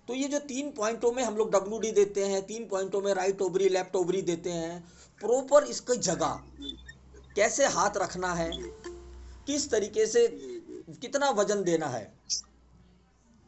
तो ये जो 3 पॉइंटों में हम लोग WD देते हैं, 3 पॉइंटों में राइट ओवरी लेफ्ट ओवरी देते हैं, प्रॉपर इसकी जगह कैसे हाथ रखना है, जी किस तरीके से जी जी कितना वजन देना है,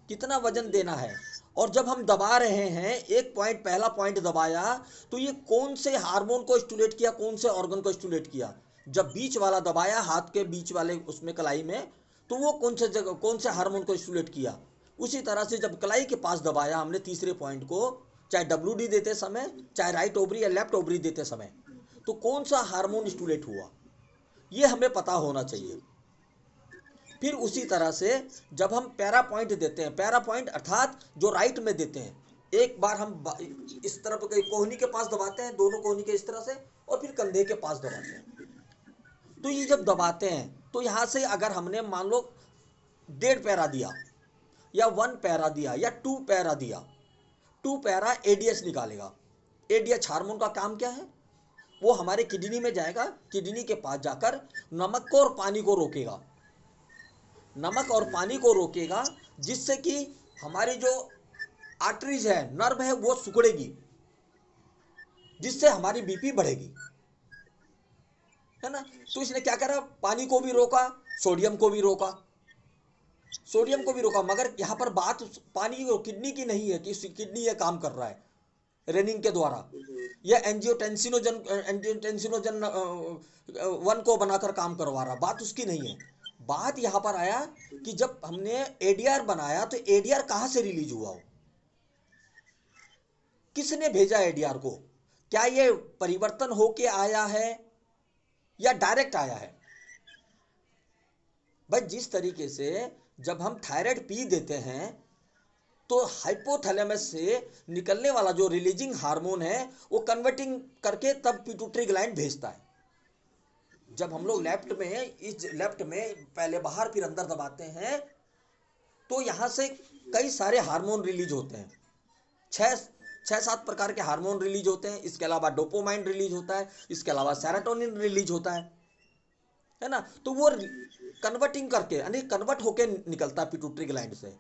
कितना वजन देना है। और जब हम दबा रहे हैं, एक पॉइंट पहला पॉइंट दबाया, तो ये कौन से हार्मोन को स्टिमुलेट किया, कौन से ऑर्गन को स्टिमुलेट किया। जब बीच वाला दबाया, हाथ के बीच वाले उसमें कलाई में, तो वो कौन से जगह कौन से हार्मोन को स्टिमुलेट किया। उसी तरह से जब कलाई के पास दबाया हमने तीसरे पॉइंट को, चाहे WD देते समय, चाहे राइट ओवरी या लेफ्ट ओवरी देते समय, तो कौन सा हार्मोन स्टिमुलेट हुआ, ये हमें पता होना चाहिए। जी फिर जी उसी तरह से जब हम पैरा पॉइंट देते हैं, पैरा पॉइंट अर्थात जो राइट में देते हैं, एक बार हम जी इस तरफ कोहनी के पास दबाते हैं, दोनों कोहनी के इस तरह से, और फिर कंधे के पास दबाते हैं। तो ये जी जब दबाते हैं, तो यहाँ से अगर हमने मान लो 1.5 पैरा दिया, या 1 पैरा दिया, या 2 पैरा दिया, 2 पैरा एडीएस निकालेगा। एडीएच हार्मोन का काम क्या है, वो हमारे किडनी में जाएगा, किडनी के पास जाकर नमक को और पानी को रोकेगा, नमक और पानी को रोकेगा, जिससे कि हमारी जो आर्टरीज है, नर्व है, वो सिकुड़ेगी, जिससे हमारी बीपी बढ़ेगी, है ना। तो इसने क्या करा, पानी को भी रोका, सोडियम को भी रोका, सोडियम को भी रोका। मगर यहाँ पर बात पानी और किडनी की नहीं है कि किडनी ये काम कर रहा है रेनिंग के द्वारा, यह एंजियोटेंसिनोजन 1 को बनाकर काम करवा रहा, बात उसकी नहीं है। बात यहाँ पर आया कि जब हमने एडीआर बनाया, तो एडीआर कहाँ से रिलीज हुआ हो, किसने भेजा एडीआर को, क्या ये परिवर्तन होके आया है या डायरेक्ट आया है। भाई जिस तरीके से जब हम थायराइड पी देते हैं, तो हाइपोथैलेमस से निकलने वाला जो रिलीजिंग हार्मोन है, वो कन्वर्टिंग करके तब पिट्यूटरी ग्लैंड भेजता है। जब हम लोग जी लेफ्ट में, इस लेफ्ट में पहले बाहर फिर अंदर दबाते हैं, तो यहाँ से कई सारे हार्मोन रिलीज होते हैं, छः छः सात प्रकार के हार्मोन रिलीज होते हैं। इसके अलावा डोपामाइन रिलीज होता है, इसके अलावा सेरोटोनिन रिलीज होता है ना। तो वो कन्वर्टिंग करके, यानी कन्वर्ट होके निकलता है पिट्यूटरी ग्लैंड से।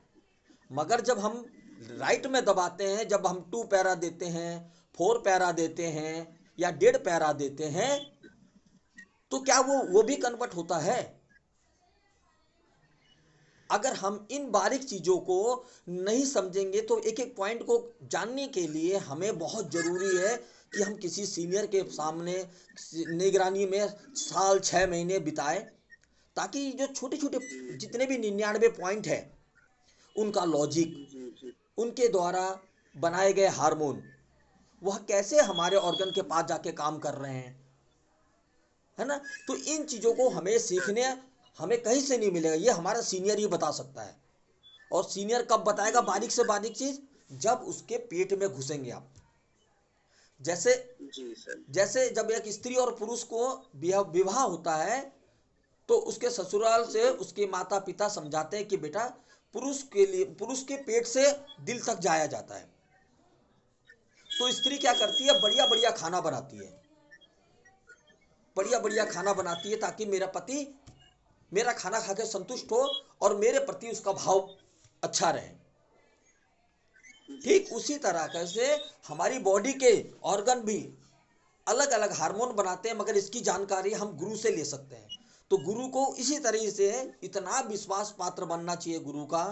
मगर जब हम राइट में दबाते हैं, जब हम 2 पैरा देते हैं, 4 पैरा देते हैं, या 1.5 पैरा देते हैं, तो क्या वो भी कन्वर्ट होता है। अगर हम इन बारीक चीज़ों को नहीं समझेंगे, तो एक एक पॉइंट को जानने के लिए हमें बहुत ज़रूरी है कि हम किसी सीनियर के सामने निगरानी में साल 6 महीने बिताएं, ताकि जो छोटे छोटे जितने भी 99 पॉइंट है, उनका लॉजिक, जी जी उनके द्वारा बनाए गए हार्मोन, वह कैसे हमारे ऑर्गन के पास जाके काम कर रहे हैं, है ना। तो इन चीज़ों को हमें सीखने, हमें कहीं से नहीं मिलेगा, ये हमारा सीनियर ही बता सकता है। और सीनियर कब बताएगा बारीक से बारीक चीज, जब उसके पेट में घुसेंगे आप। जैसे जी सर जैसे जब एक स्त्री और पुरुष को विवाह होता है, तो उसके ससुराल से उसके माता पिता समझाते हैं कि बेटा, पुरुष के लिए, पुरुष के पेट से दिल तक जाया जाता है। तो स्त्री क्या करती है, बढ़िया बढ़िया खाना बनाती है, बढ़िया बढ़िया खाना बनाती है, ताकि मेरा पति मेरा खाना खा के संतुष्ट हो, और मेरे प्रति उसका भाव अच्छा रहे। जी ठीक उसी तरह से हमारी बॉडी के ऑर्गन भी अलग अलग हार्मोन बनाते हैं, मगर इसकी जानकारी हम गुरु से ले सकते हैं। तो गुरु को इसी तरीके से इतना विश्वास पात्र बनना चाहिए गुरु का,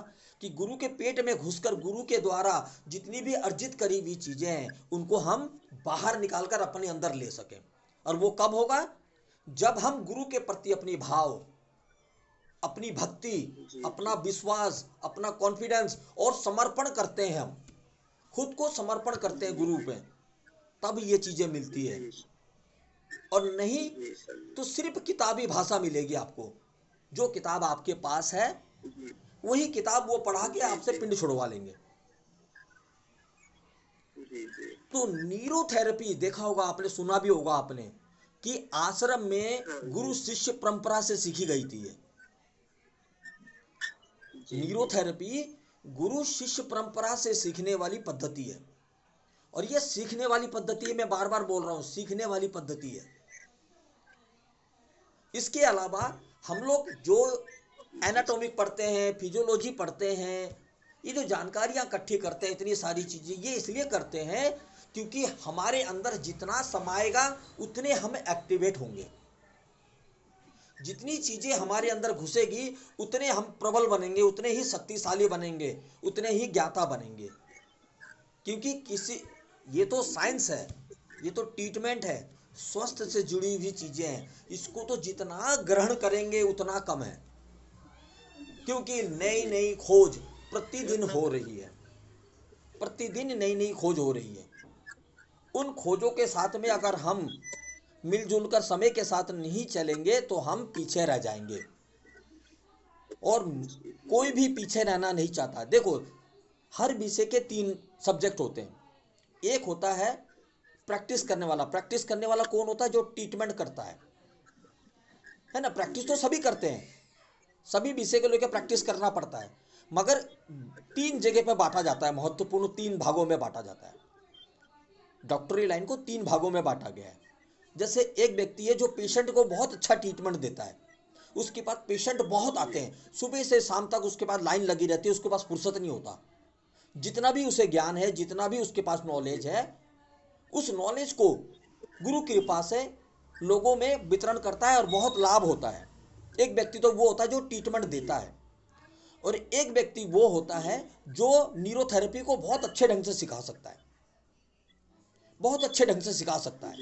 कि गुरु के पेट में घुसकर गुरु के द्वारा जितनी भी अर्जित करी हुई चीजें हैं, उनको हम बाहर निकालकर अपने अंदर ले सकें। और वो कब होगा, जब हम गुरु के प्रति अपनी भाव, अपनी भक्ति, जी अपना विश्वास, अपना कॉन्फिडेंस और समर्पण करते हैं, हम खुद को समर्पण करते हैं गुरु पे, तब ये चीजें मिलती है। जी और नहीं जी सर तो सिर्फ किताबी भाषा मिलेगी आपको। जो किताब आपके पास है, जी वही किताब वो पढ़ा के जी आपसे जी पिंड छुड़वा लेंगे। जी जी तो न्यूरोथेरेपी देखा होगा आपने, सुना भी होगा आपने, कि आश्रम में हाँ गुरु जी शिष्य परंपरा से सीखी गई थी ये जी जी न्यूरोथेरेपी। गुरु शिष्य परंपरा से सीखने वाली पद्धति है। और ये सीखने वाली पद्धति है, मैं बार बार बोल रहा हूं, सीखने वाली पद्धति है। इसके अलावा हम लोग जो जी एनाटॉमिक पढ़ते हैं, फिजियोलॉजी पढ़ते हैं, ये जो जानकारियां इकट्ठी करते हैं, इतनी सारी चीजें, ये इसलिए करते हैं क्योंकि हमारे अंदर जितना समाएगा उतने हम एक्टिवेट होंगे। जितनी चीजें हमारे अंदर घुसेगी उतने हम प्रबल बनेंगे, उतने ही शक्तिशाली बनेंगे, उतने ही ज्ञाता बनेंगे। क्योंकि किसी, ये तो साइंस है, ये तो ट्रीटमेंट है, स्वास्थ्य से जुड़ी हुई चीजें हैं, इसको तो जितना ग्रहण करेंगे उतना कम है। क्योंकि नई नई खोज प्रतिदिन हो रही है, प्रतिदिन नई नई खोज हो रही है। उन खोजों के साथ में अगर हम मिलजुल कर समय के साथ नहीं चलेंगे तो हम पीछे रह जाएंगे, और कोई भी पीछे रहना नहीं चाहता। देखो, हर विषय के 3 सब्जेक्ट होते हैं। एक होता है प्रैक्टिस करने वाला। प्रैक्टिस करने वाला कौन होता है? जो ट्रीटमेंट करता है ना। प्रैक्टिस तो सभी करते हैं, सभी विषय को लेकर प्रैक्टिस करना पड़ता है, मगर 3 जगह पर बांटा जाता है, महत्वपूर्ण 3 भागों में बांटा जाता है। डॉक्टरी लाइन को 3 भागों में बांटा गया है। जैसे एक व्यक्ति है जो पेशेंट को बहुत अच्छा ट्रीटमेंट देता है, उसके पास पेशेंट बहुत आते हैं, सुबह से शाम तक उसके पास लाइन लगी रहती है, उसके पास फुर्सत नहीं होता। जितना भी उसे ज्ञान है, जितना भी उसके पास नॉलेज है, उस नॉलेज को गुरु कृपा से लोगों में वितरण करता है और बहुत लाभ होता है। एक व्यक्ति तो वो होता है जो ट्रीटमेंट देता है, और एक व्यक्ति वो होता है जो न्यूरोथेरेपी को बहुत अच्छे ढंग से सिखा सकता है, बहुत अच्छे ढंग से सिखा सकता है,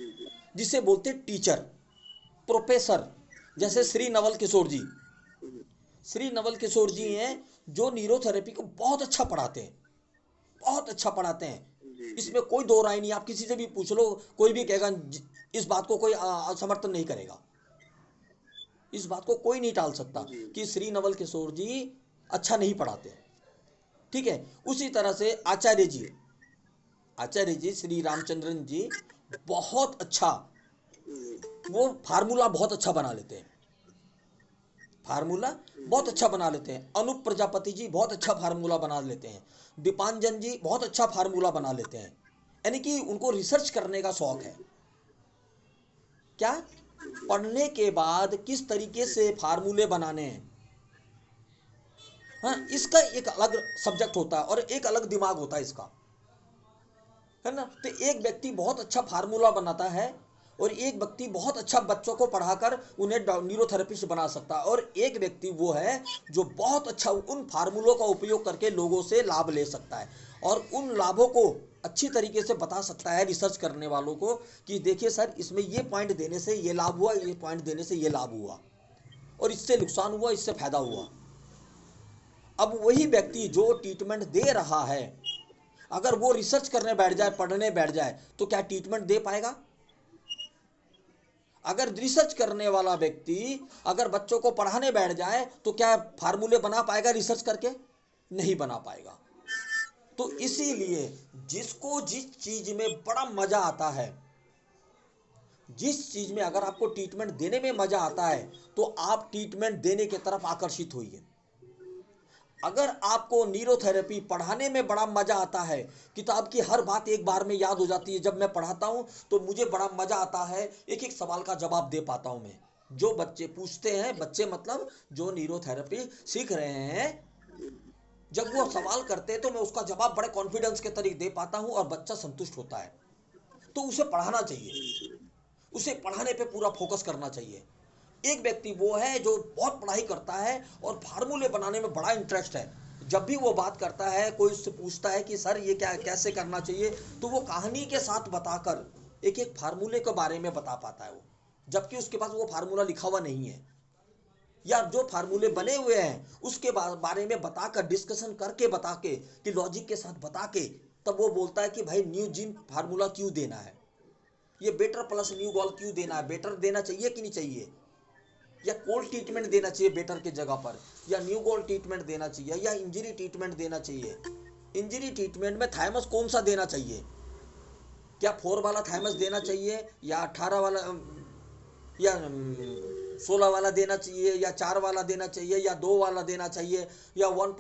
जिसे बोलते हैं टीचर, प्रोफेसर। जैसे श्री नवल किशोर जी, श्री नवल किशोर जी हैं जो न्यूरोथेरेपी को बहुत अच्छा पढ़ाते हैं, बहुत अच्छा पढ़ाते हैं। इसमें कोई दो राय नहीं। आप किसी से भी पूछ लो, कोई भी कहेगा, इस बात को कोई समर्थन नहीं करेगा, इस बात को कोई नहीं टाल सकता कि श्री नवल किशोर जी अच्छा नहीं पढ़ाते। ठीक है, उसी तरह से आचार्य जी, आचार्य जी श्री रामचंद्रन जी बहुत अच्छा, वो फार्मूला बहुत अच्छा बना लेते हैं, फार्मूला बहुत अच्छा बना लेते हैं। अनूप प्रजापति जी बहुत अच्छा फार्मूला बना लेते हैं। दीपांजन जी बहुत अच्छा फार्मूला बना लेते हैं। यानी कि उनको रिसर्च करने का शौक है। क्या? पढ़ने के बाद किस तरीके से फार्मूले बनाने हैं, हाँ, इसका एक अलग सब्जेक्ट होता है और एक अलग दिमाग होता है इसका, है ना। तो एक व्यक्ति बहुत अच्छा फार्मूला बनाता है, और एक व्यक्ति बहुत अच्छा बच्चों को पढ़ाकर उन्हें न्यूरोथेरेपिस्ट बना सकता है, और एक व्यक्ति वो है जो बहुत अच्छा उन फार्मूलों का उपयोग करके लोगों से लाभ ले सकता है, और उन लाभों को अच्छी तरीके से बता सकता है रिसर्च करने वालों को कि देखिए सर, इसमें ये पॉइंट देने से ये लाभ हुआ, ये पॉइंट देने से ये लाभ हुआ, और इससे नुकसान हुआ, इससे फायदा हुआ। अब वही व्यक्ति जो ट्रीटमेंट दे रहा है, अगर वो रिसर्च करने बैठ जाए, पढ़ने बैठ जाए, तो क्या ट्रीटमेंट दे पाएगा? अगर रिसर्च करने वाला व्यक्ति अगर बच्चों को पढ़ाने बैठ जाए तो क्या फार्मूले बना पाएगा रिसर्च करके? नहीं बना पाएगा। तो इसीलिए जिसको जिस चीज में बड़ा मजा आता है, जिस चीज में अगर आपको ट्रीटमेंट देने में मजा आता है, तो आप ट्रीटमेंट देने की तरफ आकर्षित होइए। अगर आपको न्यूरोथेरेपी पढ़ाने में बड़ा मजा आता है, किताब की हर बात एक बार में याद हो जाती है, जब मैं पढ़ाता हूं तो मुझे बड़ा मजा आता है, एक एक सवाल का जवाब दे पाता हूं मैं। जो बच्चे पूछते हैं, बच्चे मतलब जो न्यूरोथेरेपी सीख रहे हैं, जब वो सवाल करते हैं तो मैं उसका जवाब बड़े कॉन्फिडेंस के तरीके दे पाता हूं और बच्चा संतुष्ट होता है। तो उसे पढ़ाना चाहिए, उसे पढ़ाने पे पूरा फोकस करना चाहिए। एक व्यक्ति वो है जो बहुत पढ़ाई करता है और फार्मूले बनाने में बड़ा इंटरेस्ट है। जब भी वो बात करता है, कोई उससे पूछता है कि सर ये क्या, कैसे करना चाहिए, तो वो कहानी के साथ बताकर एक एक फार्मूले के बारे में बता पाता है वो, जबकि उसके पास वो फार्मूला लिखा हुआ नहीं है, या जो फार्मूले बने हुए हैं उसके बारे में बताकर, डिस्कशन करके, बता के, कि लॉजिक के साथ बता के, तब वो बोलता है कि भाई न्यू जिन फार्मूला क्यों देना है, ये बेटर प्लस न्यू गॉल क्यों देना है, बेटर देना चाहिए कि नहीं चाहिए, या कोल्ड ट्रीटमेंट देना चाहिए बेटर के जगह पर, या न्यू गोल्ड ट्रीटमेंट देना चाहिए, या इंजरी ट्रीटमेंट देना चाहिए। इंजरी ट्रीटमेंट में थाइमस कौन सा देना चाहिए? क्या 4 वाला थाइमस देना चाहिए, या 18 वाला, या 16 वाला देना चाहिए, या 4 वाला देना चाहिए, या 2 वाला देना चाहिए, या 1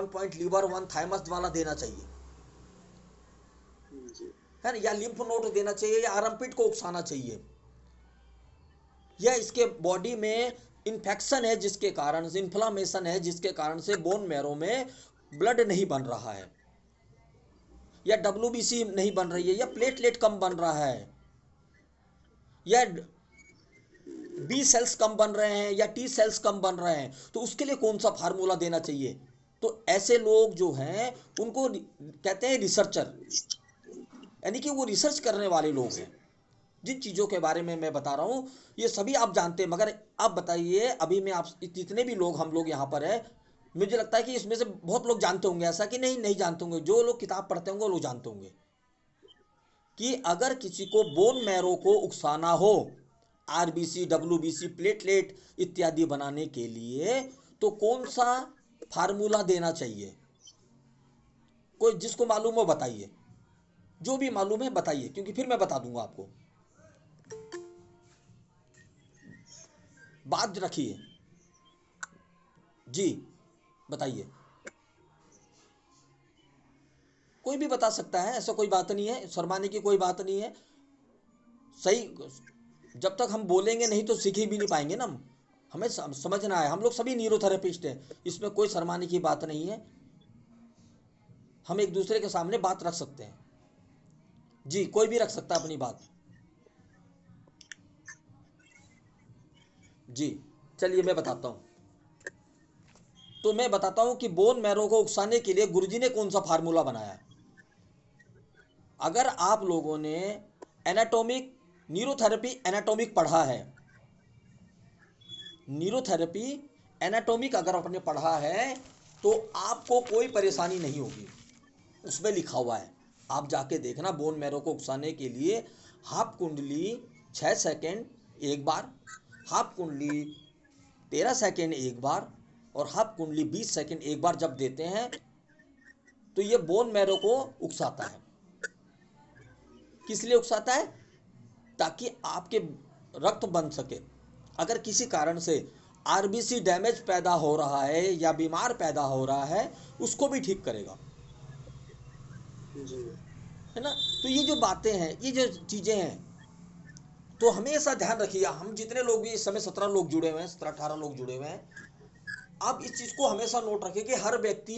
पॉइंट लीवर 1 थाइमस वाला देना चाहिए, है ना, या लिम्फ नोड देना चाहिए, या आर्मपिट को उकसाना चाहिए, या इसके बॉडी में इन्फेक्शन है जिसके कारण से, इन्फ्लामेशन है जिसके कारण से बोन मैरो में ब्लड नहीं बन रहा है, या WBC नहीं बन रही है, या प्लेटलेट कम बन रहा है, या बी सेल्स कम बन रहे हैं, या टी सेल्स कम बन रहे हैं, तो उसके लिए कौन सा फार्मूला देना चाहिए? तो ऐसे लोग जो हैं उनको कहते हैं रिसर्चर, यानी कि वो रिसर्च करने वाले लोग हैं। जिन चीज़ों के बारे में मैं बता रहा हूँ ये सभी आप जानते हैं, मगर आप बताइए, अभी मैं आप जितने भी लोग हम लोग यहाँ पर है, मुझे लगता है कि इसमें से बहुत लोग जानते होंगे, ऐसा कि नहीं नहीं जानते होंगे, जो लोग किताब पढ़ते होंगे वो लोग जानते होंगे कि अगर किसी को बोन मैरो को उकसाना हो, RBC WBC प्लेटलेट इत्यादि बनाने के लिए, तो कौन सा फार्मूला देना चाहिए? कोई जिसको मालूम हो बताइए, जो भी मालूम है बताइए, क्योंकि फिर मैं बता दूंगा आपको। बात रखिए जी, बताइए। कोई भी बता सकता है, ऐसा कोई बात नहीं है, शर्माने की कोई बात नहीं है। सही, जब तक हम बोलेंगे नहीं तो सीख ही भी नहीं पाएंगे ना हम। हमें समझना है, हम लोग सभी न्यूरोथेरेपिस्ट हैं, इसमें कोई शर्माने की बात नहीं है। हम एक दूसरे के सामने बात रख सकते हैं जी, कोई भी रख सकता है अपनी बात जी। चलिए मैं बताता हूँ, तो मैं बताता हूँ कि बोन मैरो को उकसाने के लिए गुरुजी ने कौन सा फार्मूला बनाया। अगर आप लोगों ने एनाटॉमिक, न्यूरोथेरेपी एनाटॉमिक पढ़ा है, न्यूरोथेरेपी एनाटॉमिक अगर आपने पढ़ा है तो आपको कोई परेशानी नहीं होगी। उसमें लिखा हुआ है, आप जाके देखना, बोन मैरो को उकसाने के लिए हाफ कुंडली 6 सेकेंड एक बार, हाफ कुंडली 13 सेकेंड एक बार, और हाफ कुंडली 20 सेकेंड एक बार जब देते हैं तो ये बोन मैरो को उकसाता है। किस लिए उकसाता है? ताकि आपके रक्त बन सके। अगर किसी कारण से RBC डैमेज पैदा हो रहा है या बीमार पैदा हो रहा है, उसको भी ठीक करेगा, जी है ना। तो ये जो बातें हैं, ये जो चीज़ें हैं, तो हमेशा ध्यान रखिए। हम जितने लोग भी इस समय 17 लोग जुड़े हुए हैं, 17-18 लोग जुड़े हुए हैं, आप इस चीज़ को हमेशा नोट रखिए कि हर व्यक्ति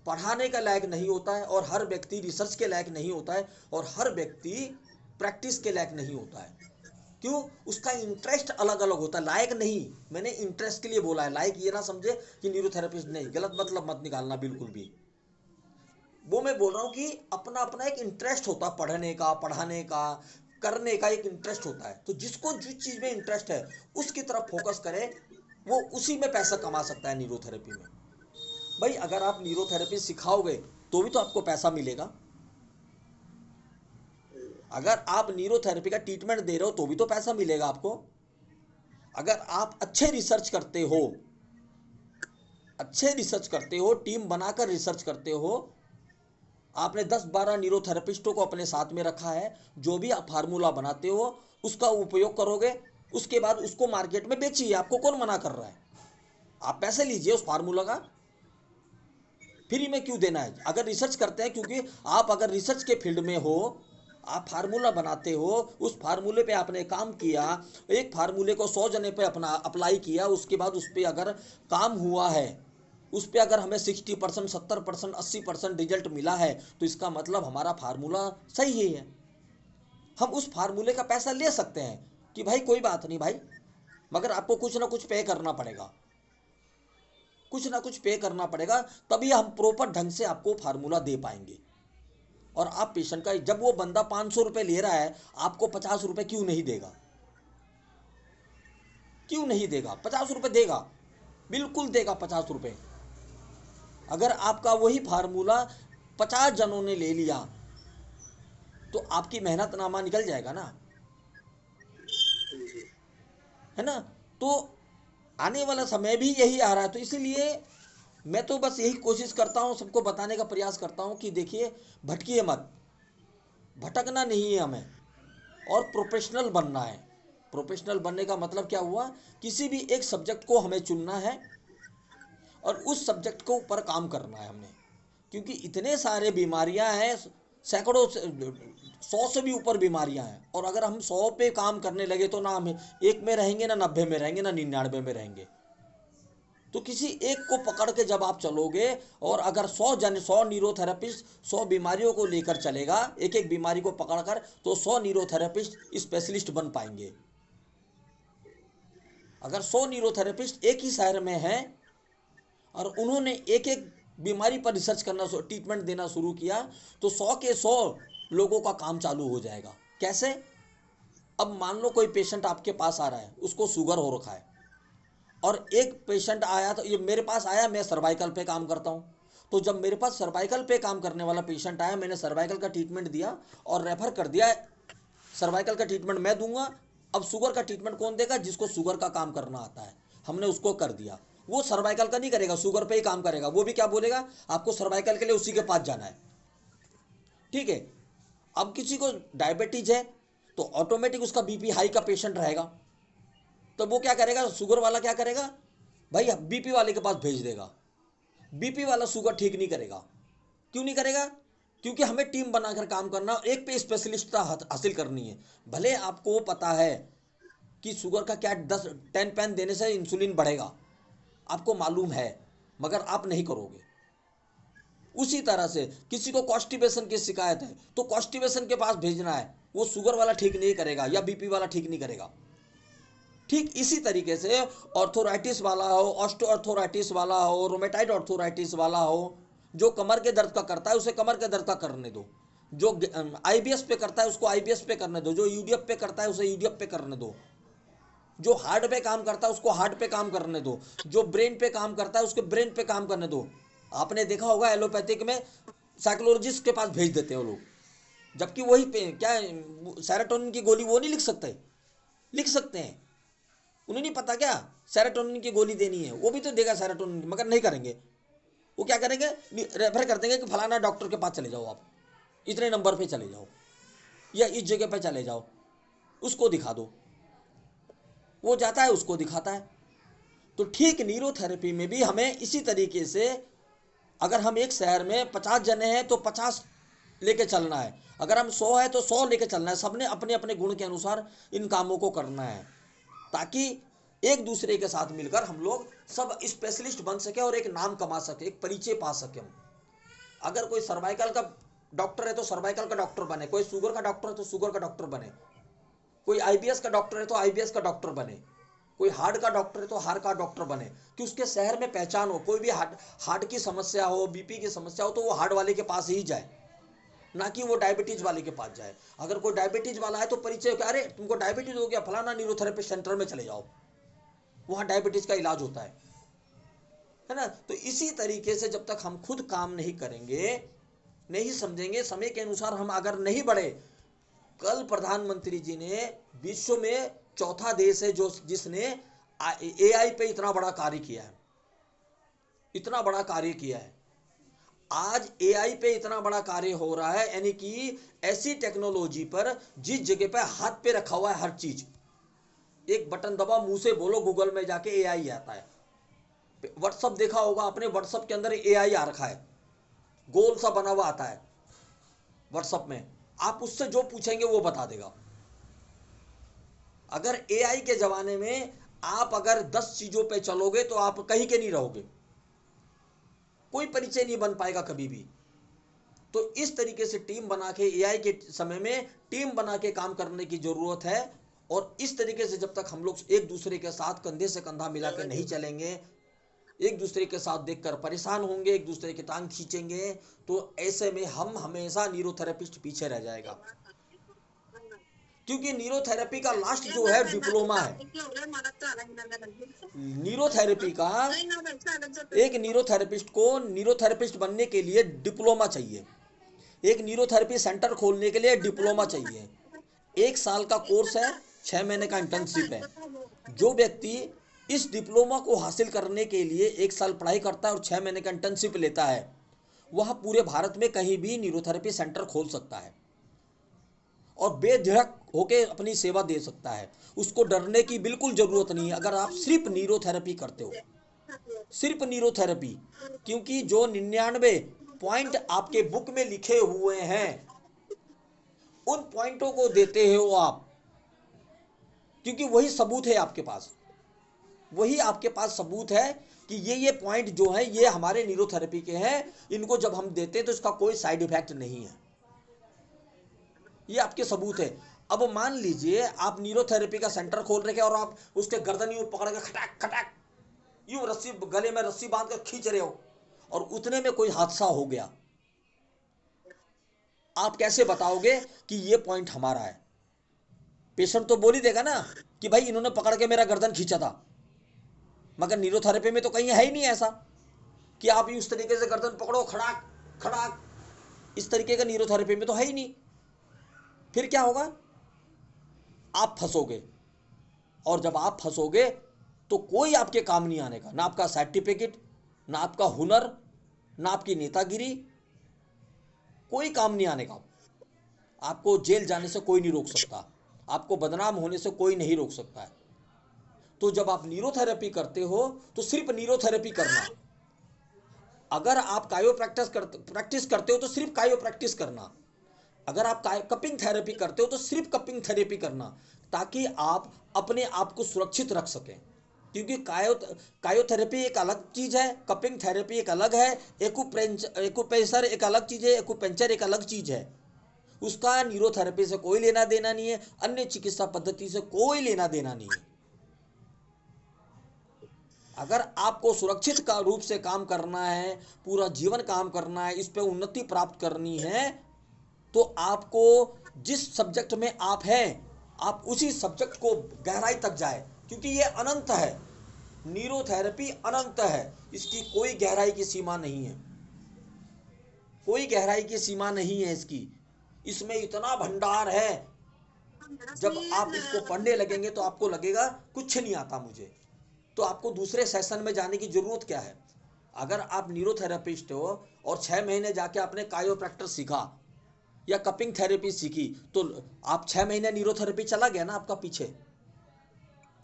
पढ़ाने का लायक नहीं होता है, और हर व्यक्ति रिसर्च के लायक नहीं होता है, और हर व्यक्ति प्रैक्टिस के लायक नहीं होता है। क्यों? उसका इंटरेस्ट अलग अलग होता है। लायक नहीं, मैंने इंटरेस्ट के लिए बोला है, लायक ये ना समझे कि न्यूरोथेरेपिस्ट नहीं, गलत मतलब मत निकालना बिल्कुल भी। वो मैं बोल रहा हूँ कि अपना अपना एक इंटरेस्ट होता है, पढ़ने का, पढ़ाने का, करने का एक इंटरेस्ट होता है। तो जिसको जिस चीज़ में इंटरेस्ट है उसकी तरफ फोकस करे, वो उसी में पैसा कमा सकता है न्यूरोथेरेपी में। भाई अगर आप न्यूरोथेरेपी सिखाओगे तो भी तो आपको पैसा मिलेगा। अगर आप न्यूरोथेरेपी का ट्रीटमेंट दे रहे हो तो भी तो पैसा मिलेगा आपको। अगर आप अच्छे रिसर्च करते हो, अच्छे रिसर्च करते हो, टीम बनाकर रिसर्च करते हो, आपने 10-12 न्यूरोथेरेपिस्टों को अपने साथ में रखा है, जो भी आप फार्मूला बनाते हो उसका उपयोग करोगे, उसके बाद उसको मार्केट में बेचिए। आपको कौन मना कर रहा है? आप पैसे लीजिए उस फार्मूला का, फ्री में क्यों देना है? अगर रिसर्च करते हैं, क्योंकि आप अगर रिसर्च के फील्ड में हो, आप फार्मूला बनाते हो, उस फार्मूले पे आपने काम किया, एक फार्मूले को 100 जने पे अपना अप्लाई किया, उसके बाद उस पर अगर काम हुआ है, उस पर अगर हमें 60%, 70%, 80% रिजल्ट मिला है, तो इसका मतलब हमारा फार्मूला सही ही है। हम उस फार्मूले का पैसा ले सकते हैं कि भाई कोई बात नहीं भाई, मगर आपको कुछ ना कुछ पे करना पड़ेगा, कुछ ना कुछ पे करना पड़ेगा, तभी हम प्रॉपर ढंग से आपको फार्मूला दे पाएंगे। और आप पेशेंट का, जब वो बंदा 500 रुपये ले रहा है, आपको 50 रुपये क्यों नहीं देगा? क्यों नहीं देगा? 50 रुपये देगा, बिल्कुल देगा 50 रुपये। अगर आपका वही फार्मूला 50 जनों ने ले लिया तो आपकी मेहनतनामा निकल जाएगा ना, जी है ना। तो आने वाला समय भी यही आ रहा है, तो इसीलिए मैं तो बस यही कोशिश करता हूँ, सबको बताने का प्रयास करता हूँ कि देखिए, भटकिए मत, भटकना नहीं है हमें, और प्रोफेशनल बनना है। प्रोफेशनल बनने का मतलब क्या हुआ? किसी भी एक सब्जेक्ट को हमें चुनना है और उस सब्जेक्ट को ऊपर काम करना है हमने, क्योंकि इतने सारे बीमारियां हैं, सैकड़ों 100 से भी ऊपर बीमारियां हैं, और अगर हम 100 पे काम करने लगे तो ना हम एक में रहेंगे, ना 90 में रहेंगे, ना 99 में रहेंगे। तो किसी एक को पकड़ के जब आप चलोगे, और अगर 100 न्यूरोथेरेपिस्ट 100 बीमारियों को लेकर चलेगा, एक एक बीमारी को पकड़कर, तो 100 न्यूरोथेरेपिस्ट स्पेशलिस्ट बन पाएंगे। अगर 100 न्यूरोथेरेपिस्ट एक ही शहर में हैं और उन्होंने एक एक बीमारी पर रिसर्च करना, ट्रीटमेंट देना शुरू किया, तो 100 के 100 लोगों का काम चालू हो जाएगा। कैसे? अब मान लो कोई पेशेंट आपके पास आ रहा है, उसको शुगर हो रखा है, और एक पेशेंट आया, तो ये मेरे पास आया, मैं सर्वाइकल पे काम करता हूँ, तो जब मेरे पास सर्वाइकल पे काम करने वाला पेशेंट आया, मैंने सर्वाइकल का ट्रीटमेंट दिया और रेफर कर दिया, सर्वाइकल का ट्रीटमेंट मैं दूंगा। अब शुगर का ट्रीटमेंट कौन देगा? जिसको शुगर का काम करना आता है, हमने उसको कर दिया। वो सर्वाइकल का नहीं करेगा, शुगर पे ही काम करेगा। वो भी क्या बोलेगा? आपको सर्वाइकल के लिए उसी के पास जाना है। ठीक है। अब किसी को डायबिटीज है, तो ऑटोमेटिक उसका बीपी हाई का पेशेंट रहेगा, तो वो क्या करेगा? शुगर वाला क्या करेगा भाई? बीपी वाले के पास भेज देगा। बीपी वाला शुगर ठीक नहीं करेगा। क्यों नहीं करेगा? क्योंकि हमें टीम बनाकर काम करना, एक पे स्पेशलिस्टता हासिल करनी है। भले आपको पता है कि शुगर का क्या 10 पेन देने से इंसुलिन बढ़ेगा, आपको मालूम है, मगर आप नहीं करोगे। उसी तरह से किसी को कॉन्स्टिपेशन की शिकायत है, तो कॉन्स्टिपेशन के पास भेजना है, वो शुगर वाला ठीक नहीं करेगा या बीपी वाला ठीक नहीं करेगा। ठीक इसी तरीके से ऑर्थोराइटिस वाला हो, ऑस्टियोआर्थराइटिस वाला हो, रोमेटाइड ऑर्थोराइटिस वाला हो, जो कमर के दर्द का करता है उसे कमर के दर्द का करने दो, जो आईबीएस पे करता है उसको आईबीएस पे करने दो, जो यूडीएफ पे करता है उसे यूडीएफ पे करने दो, जो हार्ट पे काम करता है उसको हार्ट पे काम करने दो, जो ब्रेन पे काम करता है उसके ब्रेन पे काम करने दो। आपने देखा होगा एलोपैथिक में साइकोलॉजिस्ट के पास भेज देते हो लोग, जबकि वही पे क्या सेरोटोनिन की गोली वो नहीं लिख सकते? लिख सकते हैं। उन्हें नहीं पता क्या सेरोटोनिन की गोली देनी है? वो भी तो देगा सेरोटोनिन की, मगर नहीं करेंगे। वो क्या करेंगे? रेफर कर देंगे कि फलाना डॉक्टर के पास चले जाओ, आप इतने नंबर पे चले जाओ या इस जगह पे चले जाओ, उसको दिखा दो। वो जाता है, उसको दिखाता है। तो ठीक न्यूरोथेरेपी में भी हमें इसी तरीके से, अगर हम एक शहर में 50 जने हैं तो 50 लेके चलना है, अगर हम 100 है तो 100 लेके चलना है। सबने अपने अपने गुण के अनुसार इन कामों को करना है, ताकि एक दूसरे के साथ मिलकर हम लोग सब स्पेशलिस्ट बन सके और एक नाम कमा सके, एक परिचय पा सके। अगर कोई सर्वाइकल का डॉक्टर है तो सर्वाइकल का डॉक्टर बने, कोई शुगर का डॉक्टर है तो शुगर का डॉक्टर बने, कोई आईबीएस का डॉक्टर है तो आईबीएस का डॉक्टर बने, कोई हार्ट का डॉक्टर है तो हार्ट का डॉक्टर बने, कि उसके शहर में पहचान हो। कोई भी हार्ट की समस्या हो, बीपी की समस्या हो, तो वो हार्ट वाले के पास ही जाए, ना कि वो डायबिटीज वाले के पास जाए। अगर कोई डायबिटीज वाला है तो परिचय, अरे तुमको डायबिटीज हो गया, फलाना न्यूरोथेरेपी सेंटर में चले जाओ, वहां डायबिटीज का इलाज होता है ना। तो इसी तरीके से जब तक हम खुद काम नहीं करेंगे, नहीं समझेंगे, समय के अनुसार हम अगर नहीं बढ़े। कल प्रधानमंत्री जी ने, विश्व में चौथा देश है जो जिसने एआई पे इतना बड़ा कार्य किया है, इतना बड़ा कार्य किया है। आज एआई पे इतना बड़ा कार्य हो रहा है, यानी कि ऐसी टेक्नोलॉजी पर जिस जगह पे हाथ पे रखा हुआ है हर चीज, एक बटन दबा, मुंह से बोलो, गूगल में जाके एआई आता है। व्हाट्सअप देखा होगा आपने, व्हाट्सअप के अंदर एआई आ रखा है, गोल सा बना हुआ आता है व्हाट्सअप में, आप उससे जो पूछेंगे वो बता देगा। अगर एआई के जमाने में आप अगर 10 चीजों पे चलोगे तो आप कहीं के नहीं रहोगे, कोई परिचय नहीं बन पाएगा कभी भी। तो इस तरीके से टीम बना के, एआई के समय में टीम बना के काम करने की जरूरत है। और इस तरीके से जब तक हम लोग एक दूसरे के साथ कंधे से कंधा मिला के नहीं चलेंगे, एक दूसरे के साथ देखकर परेशान होंगे, एक दूसरे की टांग खींचेंगे, तो ऐसे में हम हमेशा न्यूरोथेरेपिस्ट पीछे रह जाएगा। क्योंकि न्यूरोथेरेपी का लास्ट जो है डिप्लोमा है। न्यूरोथेरेपी का एक न्यूरोथेरेपिस्ट को न्यूरोथेरेपिस्ट बनने के लिए डिप्लोमा चाहिए, एक न्यूरोथेरेपी सेंटर खोलने के लिए डिप्लोमा चाहिए। 1 साल का कोर्स है, 6 महीने का इंटर्नशिप है। जो व्यक्ति इस डिप्लोमा को हासिल करने के लिए 1 साल पढ़ाई करता है और 6 महीने का इंटर्नशिप लेता है, वह पूरे भारत में कहीं भी न्यूरोथेरेपी सेंटर खोल सकता है और बेझिझक होकर अपनी सेवा दे सकता है। उसको डरने की बिल्कुल जरूरत नहीं है अगर आप सिर्फ न्यूरोथेरेपी करते हो, सिर्फ न्यूरोथेरेपी। क्योंकि जो 99 पॉइंट आपके बुक में लिखे हुए हैं, उन पॉइंटों को देते हो आप, क्योंकि वही सबूत है आपके पास, वही आपके पास सबूत है कि ये पॉइंट जो है ये हमारे न्यूरोथेरेपी के हैं, इनको जब हम देते हैं तो इसका कोई साइड इफेक्ट नहीं है। ये आपके सबूत है। अब मान लीजिए आप न्यूरोथेरेपी का सेंटर खोल रखे और आप उसके गर्दन यूं पकड़ के खटाक खटाक यूं रस्सी गले में रस्सी बांध कर खींच रहे हो और उतने में कोई हादसा हो गया, आप कैसे बताओगे कि ये पॉइंट हमारा है? पेशेंट तो बोल ही देगा ना कि भाई इन्होंने पकड़ के मेरा गर्दन खींचा था। मगर न्यूरोथेरेपी में तो कहीं है ही नहीं ऐसा कि आप उस तरीके से गर्दन पकड़ो खड़ाक खड़ाक, इस तरीके का न्यूरोथेरेपी में तो है ही नहीं। फिर क्या होगा? आप फंसोगे, और जब आप फंसोगे तो कोई आपके काम नहीं आने का, ना आपका सर्टिफिकेट, ना आपका हुनर, ना आपकी नेतागिरी, कोई काम नहीं आने का। आपको जेल जाने से कोई नहीं रोक सकता, आपको बदनाम होने से कोई नहीं रोक सकता है। तो जब आप न्यूरोथेरेपी करते हो तो सिर्फ न्यूरोथेरेपी करना। अगर आप प्रैक्टिस करते हो तो सिर्फ कायो प्रैक्टिस करना। अगर आप कपिंग थेरेपी करते हो तो सिर्फ कपिंग थेरेपी करना, ताकि आप अपने आप को सुरक्षित रख सकें। क्योंकि कायोथेरेपी एक अलग चीज है, कपिंग थेरेपी एक अलग है, एक्यूप्रेशर एक अलग चीज है, एक्यूपेंचर एक अलग चीज है। उसका न्यूरोथेरेपी से कोई लेना देना नहीं है, अन्य चिकित्सा पद्धति से कोई लेना देना नहीं है। अगर आपको सुरक्षित का रूप से काम करना है, पूरा जीवन काम करना है, इस पे उन्नति प्राप्त करनी है, तो आपको जिस सब्जेक्ट में आप हैं आप उसी सब्जेक्ट को गहराई तक जाए, क्योंकि ये अनंत है। न्यूरोथेरेपी अनंत है, इसकी कोई गहराई की सीमा नहीं है, कोई गहराई की सीमा नहीं है इसकी। इसमें इतना भंडार है, जब आप इसको पढ़ने लगेंगे तो आपको लगेगा कुछ नहीं आता मुझे, तो आपको दूसरे सेशन में जाने की जरूरत क्या है? अगर आप न्यूरोथेरेपिस्ट हो और 6 महीने जाके आपने कायोप्रैक्टर सीखा या कपिंग थेरेपी सीखी, तो आप 6 महीने न्यूरोथेरेपी चला गया ना आपका पीछे।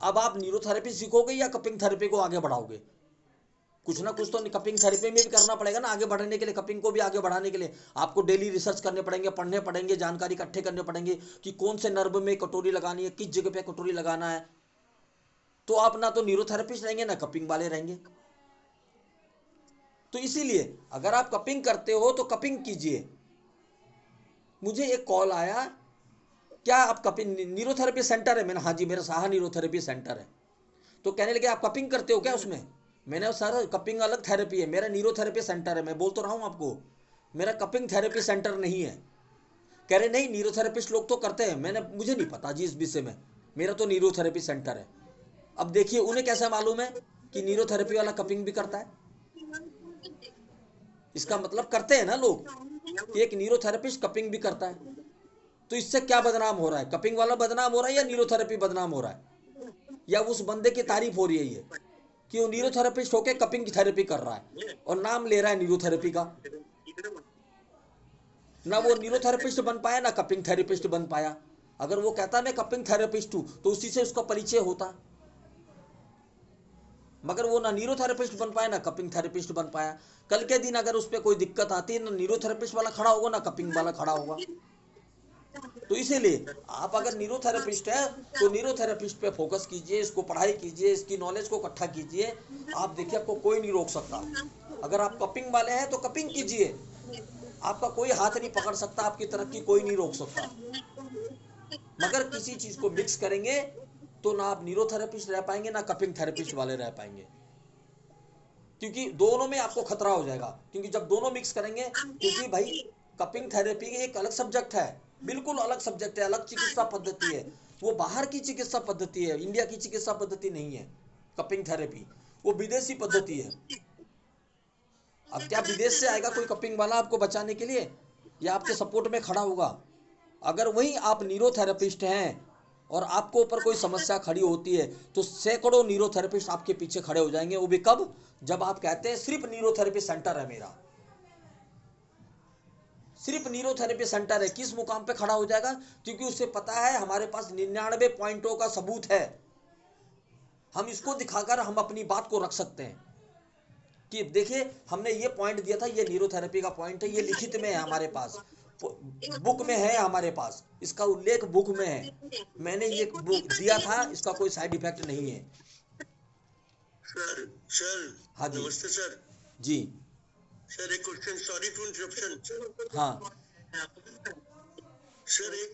अब आप न्यूरोथेरेपी सीखोगे या कपिंग थेरेपी को आगे बढ़ाओगे? कुछ ना कुछ तो कपिंग थेरेपी में भी करना पड़ेगा ना आगे बढ़ने के लिए। कपिंग को भी आगे बढ़ाने के लिए आपको डेली रिसर्च करने पड़ेंगे, पढ़ने पड़ेंगे, जानकारी इकट्ठे करने पड़ेंगे कि कौन से नर्व में कटोरी लगानी है, किस जगह पे कटोरी लगाना है। तो आप ना तो न्यूरोथेरेपिस्ट रहेंगे ना कपिंग वाले रहेंगे। तो इसीलिए अगर आप कपिंग करते हो तो कपिंग कीजिए। मुझे एक कॉल आया, क्या आप कपिंग न्यूरोथेरेपी सेंटर है? मैंने हाँ जी, मेरा साहा न्यूरोथेरेपी सेंटर है। तो कहने लगे आप कपिंग करते हो क्या उसमें? मैंने सर कपिंग अलग थेरेपी है, मेरा न्यूरोथेरेपी सेंटर है। मैं बोल तो रहा हूँ आपको, मेरा कपिंग थेरेपी सेंटर नहीं है। कह रहे नहीं न्यूरोथेरेपिस्ट लोग तो करते हैं। मैंने मुझे नहीं पता जी इस विषय में, मेरा तो न्यूरोथेरेपी सेंटर है। अब देखिए उन्हें कैसा मालूम है कि न्यूरोथेरेपी वाला कपिंग भी करता है? इसका मतलब करते हैं ना लोग कि एक न्यूरोथेरेपिस्ट कपिंग भी करता है। तो इससे क्या बदनाम हो रहा है? कपिंग वाला बदनाम हो रहा है या न्यूरोथेरेपी बदनाम हो रहा है? या उस बंदे की तारीफ हो रही है ये कि वो न्यूरोथेरेपिस्ट होके कपिंग की थेरेपी कर रहा है और नाम ले रहा है न्यूरोथेरेपी का? ना वो न्यूरोथेरेपिस्ट बन पाया ना कपिंग थेरेपिस्ट बन पाया। अगर वो कहता मैं कपिंग थेरेपिस्ट हूं तो उसी से उसका परिचय होता, मगर वो ना न्यूरोथेरेपिस्ट बन पाया ना कपिंग थेरेपिस्ट बन पाया। कल के दिन अगर उस पर कोई दिक्कत आती है, ना न्यूरोथेरेपिस्ट वाला खड़ा होगा ना कपिंग वाला खड़ा होगा। तो इसीलिए आप अगर न्यूरोथेरेपिस्ट है तो न्यूरोथेरेपिस्ट पे फोकस कीजिए, इसको पढ़ाई कीजिए, इसकी नॉलेज को इकट्ठा कीजिए। आप देखिए आपको कोई नहीं रोक सकता। अगर आप कपिंग वाले हैं तो कपिंग कीजिए, आपका कोई हाथ नहीं पकड़ सकता, आपकी तरक्की कोई नहीं रोक सकता। मगर किसी चीज को मिक्स करेंगे तो ना आप न्यूरोथेरेपिस्ट रह पाएंगे ना कपिंग थेरेपिस्ट वाले रह पाएंगे, क्योंकि दोनों में आपको खतरा हो जाएगा। क्योंकि जब दोनों मिक्स करेंगे, क्योंकि भाई कपिंग थेरेपी एक अलग सब्जेक्ट है, बिल्कुल अलग सब्जेक्ट है, अलग चिकित्सा पद्धति है। वो बाहर की चिकित्सा पद्धति है, इंडिया की चिकित्सा पद्धति नहीं है। कपिंग थेरेपी वो विदेशी पद्धति है। अब क्या विदेश से आएगा कोई कपिंग वाला आपको बचाने के लिए या आपके सपोर्ट में खड़ा होगा? अगर वही आप न्यूरोथेरेपिस्ट हैं और आपको ऊपर कोई समस्या खड़ी होती है तो सैकड़ों न्यूरोथेरेपिस्ट आपके पीछे खड़े हो जाएंगे। वो भी कब? जब आप कहते हैं सिर्फ न्यूरोथेरेपी सेंटर है मेरा, सिर्फ न्यूरोथेरेपी सेंटर है। किस मुकाम पे खड़ा हो जाएगा? क्योंकि उसे पता है हमारे पास 99 पॉइंटों का सबूत है, हम इसको दिखाकर हम अपनी बात को रख सकते हैं कि देखिए हमने ये पॉइंट दिया था, ये न्यूरोथेरेपी का पॉइंट है, ये लिखित में है हमारे पास, बुक में है हमारे पास, इसका उल्लेख बुक में है, मैंने ये बुक दिया था, इसका कोई साइड इफेक्ट नहीं है। सर सर हाँ जी। नमस्ते सर। जी। सर एक क्वेश्चन, सॉरी टू इंटरप्शन। हाँ। सर एक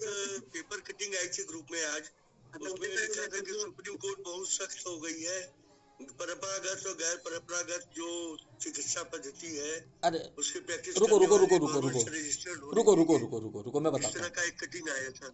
पेपर कटिंग आई थी ग्रुप में आज, उसमें लिखा था कि सुप्रीम कोर्ट बहुत सख्त हो गई है, परंपरागत और गैर परंपरागत जो चिकित्सा पद्धति है अरे उसकी प्रैक्टिस रुको करने रुको रुको वाले रुको रुको गवर्नमेंट से रजिस्टर्ड होनी रुको रुको चाहिए। रुको रुको रुको मैं इस बताता तरह हूँ। का एक कटिंग आया था।